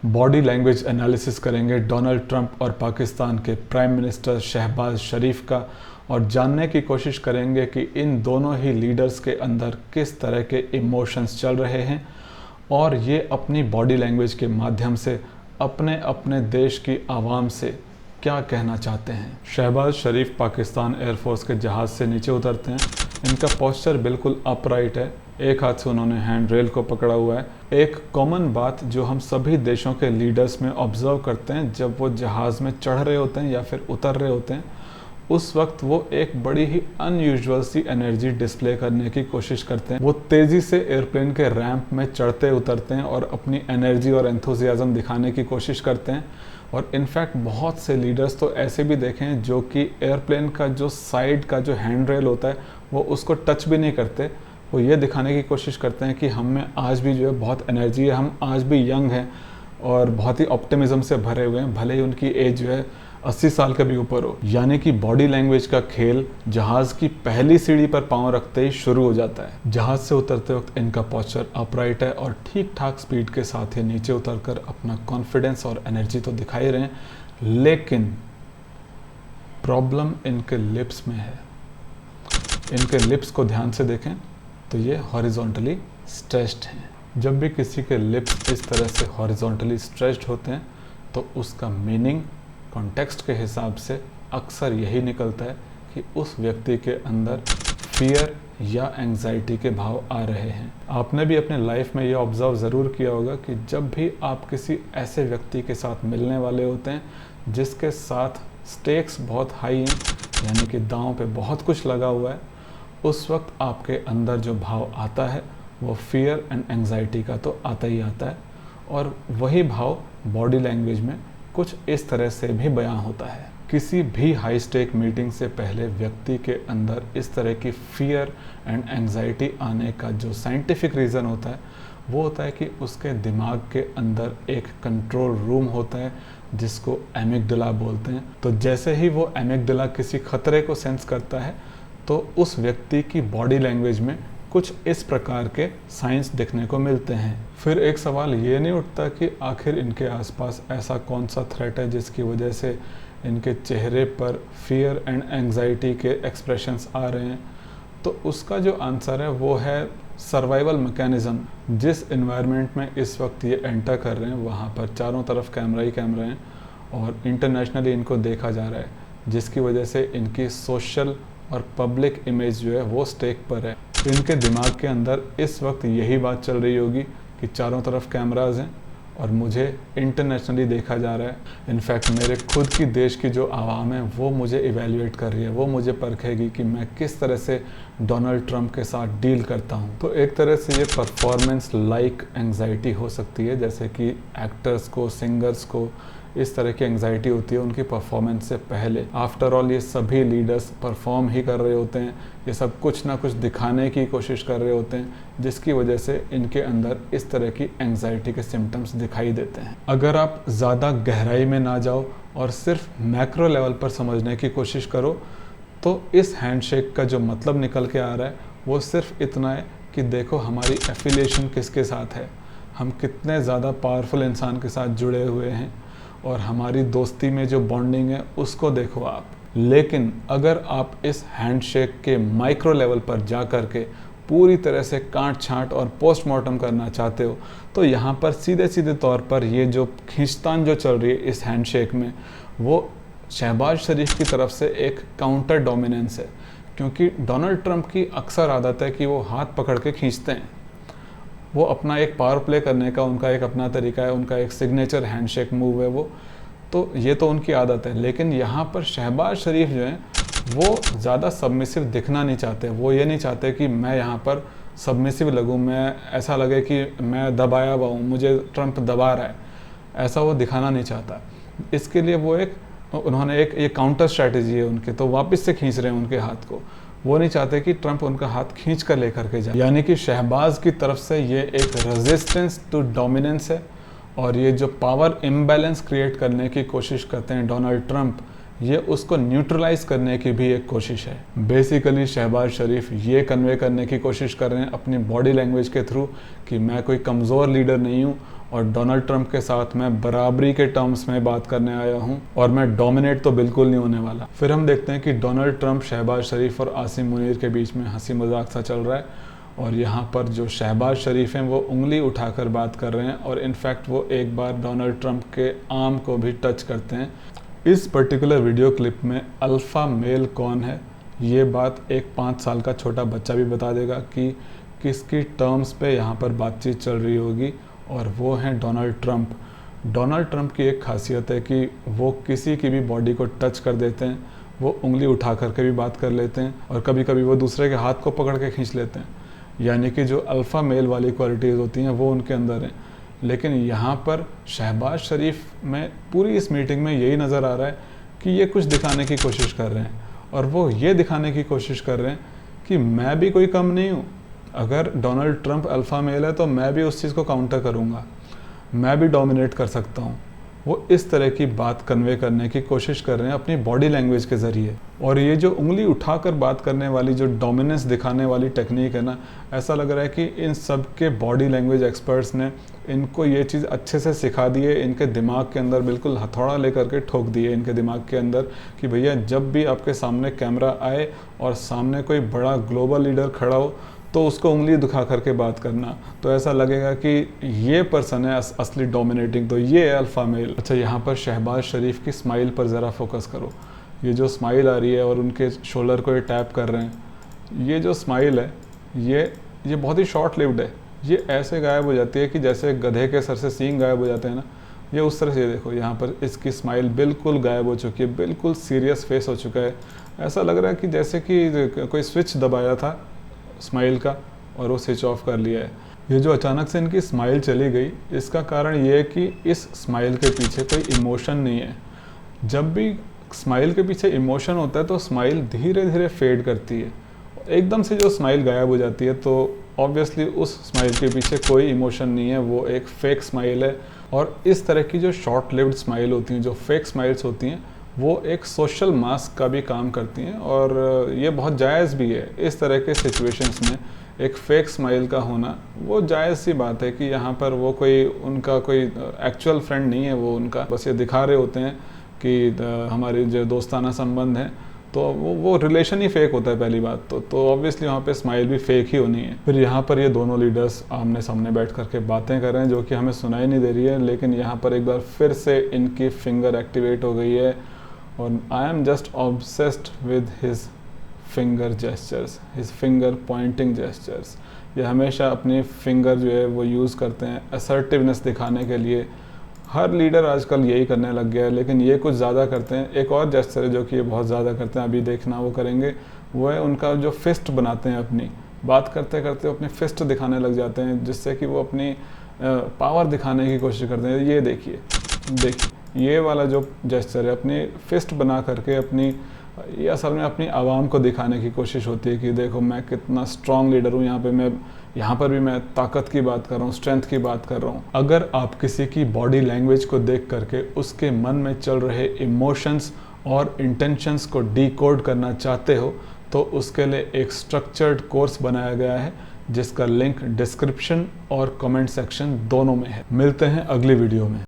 Body language analysis करेंगे Donald Trump और पाकिस्तान के प्राइम मिनिस्टर शहबाज शरीफ का, और जानने की कोशिश करेंगे कि इन दोनों ही लीडर्स के अंदर किस तरह के इमोशंस चल रहे हैं और ये अपनी बॉडी लैंग्वेज के माध्यम से अपने अपने देश की आवाम से क्या कहना चाहते हैं। शहबाज शरीफ पाकिस्तान एयरफोर्स के जहाज़ से नीचे उतरते हैं। इनका पोस्चर बिल्कुल अपराइट है, एक हाथ से उन्होंने हैंड रेल को पकड़ा हुआ है। एक कॉमन बात जो हम सभी देशों के लीडर्स में ऑब्जर्व करते हैं, जब वो जहाज़ में चढ़ रहे होते हैं या फिर उतर रहे होते हैं, उस वक्त वो एक बड़ी ही अनयूजुअल सी एनर्जी डिस्प्ले करने की कोशिश करते हैं। वो तेज़ी से एयरप्लेन के रैंप में चढ़ते उतरते हैं और अपनी एनर्जी और एंथुसियाज्म दिखाने की कोशिश करते हैं। और इनफैक्ट बहुत से लीडर्स तो ऐसे भी देखे हैं जो कि एयरप्लेन का जो साइड का जो हैंड रेल होता है वो उसको टच भी नहीं करते। वो ये दिखाने की कोशिश करते हैं कि हम में आज भी जो है बहुत एनर्जी है, हम आज भी यंग हैं और बहुत ही ऑप्टिमिज्म से भरे हुए हैं, भले ही उनकी एज जो है 80 साल का भी ऊपर हो। यानी कि बॉडी लैंग्वेज का खेल जहाज़ की पहली सीढ़ी पर पांव रखते ही शुरू हो जाता है। जहाज़ से उतरते वक्त इनका पोस्चर अपराइट है और ठीक ठाक स्पीड के साथ ही नीचे उतरकर अपना कॉन्फिडेंस और एनर्जी तो दिखा ही रहे हैं, लेकिन प्रॉब्लम इनके लिप्स में है। इनके लिप्स को ध्यान से देखें तो ये हॉरिजॉन्टली स्ट्रेच्ड हैं। जब भी किसी के लिप्स इस तरह से हॉरिजॉन्टली स्ट्रेच्ड होते हैं तो उसका मीनिंग कॉन्टेक्स्ट के हिसाब से अक्सर यही निकलता है कि उस व्यक्ति के अंदर फियर या एंग्जाइटी के भाव आ रहे हैं। आपने भी अपने लाइफ में ये ऑब्जर्व ज़रूर किया होगा कि जब भी आप किसी ऐसे व्यक्ति के साथ मिलने वाले होते हैं जिसके साथ स्टेक्स बहुत हाई हैं, यानी कि दांव पे बहुत कुछ लगा हुआ है, उस वक्त आपके अंदर जो भाव आता है वो फियर एंड एंग्जाइटी का तो आता ही आता है। और वही भाव बॉडी लैंग्वेज में कुछ इस तरह से भी बयां होता है। किसी भी हाई स्टेक मीटिंग से पहले व्यक्ति के अंदर इस तरह की फियर एंड एंग्जाइटी आने का जो साइंटिफिक रीज़न होता है वो होता है कि उसके दिमाग के अंदर एक कंट्रोल रूम होता है जिसको एमिगडाला बोलते हैं। तो जैसे ही वो एमिगडाला किसी खतरे को सेंस करता है तो उस व्यक्ति की बॉडी लैंग्वेज में कुछ इस प्रकार के साइंस देखने को मिलते हैं। फिर एक सवाल ये नहीं उठता कि आखिर इनके आसपास ऐसा कौन सा थ्रेट है जिसकी वजह से इनके चेहरे पर फियर एंड एंग्जाइटी के एक्सप्रेशंस आ रहे हैं। तो उसका जो आंसर है वो है सर्वाइवल मैकेनिज़्म। जिस इन्वायरमेंट में इस वक्त ये एंटर कर रहे हैं वहाँ पर चारों तरफ कैमरा ही कैमरा हैं और इंटरनेशनली इनको देखा जा रहा है, जिसकी वजह से इनकी सोशल और पब्लिक इमेज जो है वो स्टेक पर है। तो इनके दिमाग के अंदर इस वक्त यही बात चल रही होगी कि चारों तरफ कैमराज हैं और मुझे इंटरनेशनली देखा जा रहा है। इनफैक्ट मेरे खुद की देश की जो आवाम है वो मुझे इवैल्यूएट कर रही है, वो मुझे परखेगी कि मैं किस तरह से डोनाल्ड ट्रंप के साथ डील करता हूँ। तो एक तरह से ये परफॉर्मेंस लाइक एंग्जाइटी हो सकती है, जैसे कि एक्टर्स को, सिंगर्स को इस तरह की एंग्जाइटी होती है उनकी परफॉर्मेंस से पहले। आफ्टर ऑल ये सभी लीडर्स परफॉर्म ही कर रहे होते हैं, ये सब कुछ ना कुछ दिखाने की कोशिश कर रहे होते हैं, जिसकी वजह से इनके अंदर इस तरह की एंग्जाइटी के सिम्टम्स दिखाई देते हैं। अगर आप ज़्यादा गहराई में ना जाओ और सिर्फ मैक्रो लेवल पर समझने की कोशिश करो तो इस हैंडशेक का जो मतलब निकल के आ रहा है वो सिर्फ इतना है कि देखो हमारी एफिलिएशन किसके साथ है, हम कितने ज़्यादा पावरफुल इंसान के साथ जुड़े हुए हैं और हमारी दोस्ती में जो बॉन्डिंग है उसको देखो आप। लेकिन अगर आप इस हैंडशेक के माइक्रो लेवल पर जा कर के पूरी तरह से काट छांट और पोस्टमार्टम करना चाहते हो तो यहाँ पर सीधे सीधे तौर पर ये जो खींचतान जो चल रही है इस हैंडशेक में वो शहबाज शरीफ की तरफ से एक काउंटर डोमिनेंस है। क्योंकि डोनाल्ड ट्रंप की अक्सर आदत है कि वो हाथ पकड़ के खींचते हैं, वो अपना एक पावर प्ले करने का उनका एक अपना तरीका है, उनका एक सिग्नेचर हैंडशेक मूव है वो, तो ये तो उनकी आदत है। लेकिन यहाँ पर शहबाज शरीफ जो हैं वो ज़्यादा सबमिसिव दिखना नहीं चाहते। वो ये नहीं चाहते कि मैं यहाँ पर सबमिसिव लगूँ, मैं ऐसा लगे कि मैं दबाया हुआ हूँ, मुझे ट्रंप दबा रहा है, ऐसा वो दिखाना नहीं चाहता। इसके लिए वो उन्होंने एक ये काउंटर स्ट्रैटेजी है उनके, तो वापस से खींच रहे हैं उनके हाथ को। वो नहीं चाहते कि ट्रंप उनका हाथ खींच कर लेकर के जाए। यानी कि शहबाज की तरफ से ये एक रेजिस्टेंस टू डोमिनेंस है और ये जो पावर इम्बैलेंस क्रिएट करने की कोशिश करते हैं डोनाल्ड ट्रंप, ये उसको न्यूट्रलाइज करने की भी एक कोशिश है। बेसिकली शहबाज शरीफ ये कन्वे करने की कोशिश कर रहे हैं अपनी बॉडी लैंग्वेज के थ्रू कि मैं कोई कमज़ोर लीडर नहीं हूँ और डोनाल्ड ट्रंप के साथ मैं बराबरी के टर्म्स में बात करने आया हूं और मैं डोमिनेट तो बिल्कुल नहीं होने वाला। फिर हम देखते हैं कि डोनाल्ड ट्रंप, शहबाज शरीफ और आसिम मुनीर के बीच में हंसी मजाक सा चल रहा है और यहाँ पर जो शहबाज शरीफ हैं वो उंगली उठाकर बात कर रहे हैं और इनफैक्ट वो एक बार डोनाल्ड ट्रंप के आर्म को भी टच करते हैं। इस पर्टिकुलर वीडियो क्लिप में अल्फ़ा मेल कौन है ये बात एक 5 साल का छोटा बच्चा भी बता देगा कि किसकी टर्म्स पे यहाँ पर बातचीत चल रही होगी, और वो हैं डोनाल्ड ट्रंप। डोनाल्ड ट्रंप की एक खासियत है कि वो किसी की भी बॉडी को टच कर देते हैं, वो उंगली उठा करके भी बात कर लेते हैं और कभी कभी वो दूसरे के हाथ को पकड़ के खींच लेते हैं, यानी कि जो अल्फ़ा मेल वाली क्वालिटीज़ होती हैं वो उनके अंदर हैं। लेकिन यहाँ पर शहबाज शरीफ में पूरी इस मीटिंग में यही नज़र आ रहा है कि ये कुछ दिखाने की कोशिश कर रहे हैं और वो ये दिखाने की कोशिश कर रहे हैं कि मैं भी कोई कम नहीं हूँ। अगर डोनाल्ड ट्रंप अल्फ़ा मेल है तो मैं भी उस चीज़ को काउंटर करूँगा, मैं भी डोमिनेट कर सकता हूँ। वो इस तरह की बात कन्वे करने की कोशिश कर रहे हैं अपनी बॉडी लैंग्वेज के ज़रिए। और ये जो उंगली उठाकर बात करने वाली जो डोमिनेंस दिखाने वाली टेक्निक है ना, ऐसा लग रहा है कि इन सब के बॉडी लैंग्वेज एक्सपर्ट्स ने इनको ये चीज़ अच्छे से सिखा दी है, इनके दिमाग के अंदर बिल्कुल हथौड़ा लेकर के ठोक दिए इनके दिमाग के अंदर कि भैया जब भी आपके सामने कैमरा आए और सामने कोई बड़ा ग्लोबल लीडर खड़ा हो तो उसको उंगली दिखा करके बात करना, तो ऐसा लगेगा कि ये पर्सन है असली डोमिनेटिंग, तो ये है अल्फ़ा मेल। अच्छा, यहाँ पर शहबाज शरीफ की स्माइल पर ज़रा फोकस करो। ये जो स्माइल आ रही है और उनके शोल्डर को ये टैप कर रहे हैं, ये जो स्माइल है ये बहुत ही शॉर्ट लिव्ड है। ये ऐसे गायब हो जाती है कि जैसे गधे के सर से सींग गायब हो जाते हैं ना, ये उस तरह से। देखो यहाँ पर इसकी स्माइल बिल्कुल गायब हो चुकी है, बिल्कुल सीरियस फेस हो चुका है। ऐसा लग रहा है कि जैसे कि कोई स्विच दबाया था स्माइल का और वो स्विच ऑफ कर लिया है। ये जो अचानक से इनकी स्माइल चली गई, इसका कारण ये है कि इस स्माइल के पीछे कोई इमोशन नहीं है। जब भी स्माइल के पीछे इमोशन होता है तो स्माइल धीरे धीरे फेड करती है। एकदम से जो स्माइल गायब हो जाती है तो ऑब्वियसली उस स्माइल के पीछे कोई इमोशन नहीं है, वो एक फेक स्माइल है। और इस तरह की जो शॉर्ट लिव्ड स्माइल होती हैं, जो फेक स्माइल्स होती हैं, वो एक सोशल मास्क का भी काम करती हैं और ये बहुत जायज़ भी है। इस तरह के सिचुएशंस में एक फेक स्माइल का होना वो जायज़ सी बात है कि यहाँ पर वो कोई उनका कोई एक्चुअल फ्रेंड नहीं है, वो उनका बस ये दिखा रहे होते हैं कि हमारे जो दोस्ताना संबंध हैं, तो वो रिलेशन ही फेक होता है पहली बात तो ऑब्वियसली वहाँ पे स्माइल भी फेक ही होनी है। फिर यहाँ पर ये दोनों लीडर्स आमने सामने बैठ करके बातें कर रहे हैं जो कि हमें सुनाई नहीं दे रही है, लेकिन यहाँ पर एक बार फिर से इनकी फिंगर एक्टिवेट हो गई है और I am just obsessed with his finger gestures, his finger Poynting gestures. ये हमेशा अपनी फिंगर जो है वो यूज़ करते हैं असर्टिवनेस दिखाने के लिए। हर लीडर आजकल यही करने लग गया है, लेकिन ये कुछ ज़्यादा करते हैं। एक और जेस्चर है जो कि ये बहुत ज़्यादा करते हैं, अभी देखना वो करेंगे, वो है उनका जो फिस्ट बनाते हैं। अपनी बात करते करते अपनी फिस्ट दिखाने लग जाते हैं, जिससे कि वो अपनी पावर दिखाने की कोशिश करते हैं। ये देखिए ये वाला जो जेस्चर है, अपनी फिस्ट बना करके ये असल में अपनी आवाम को दिखाने की कोशिश होती है कि देखो मैं कितना स्ट्रॉन्ग लीडर हूँ, यहाँ पर भी मैं ताकत की बात कर रहा हूँ, स्ट्रेंथ की बात कर रहा हूँ। अगर आप किसी की बॉडी लैंग्वेज को देख करके उसके मन में चल रहे इमोशंस और इंटेंशंस को डिकोड करना चाहते हो तो उसके लिए एक स्ट्रक्चर्ड कोर्स बनाया गया है, जिसका लिंक डिस्क्रिप्शन और कमेंट सेक्शन दोनों में है। मिलते हैं अगली वीडियो में।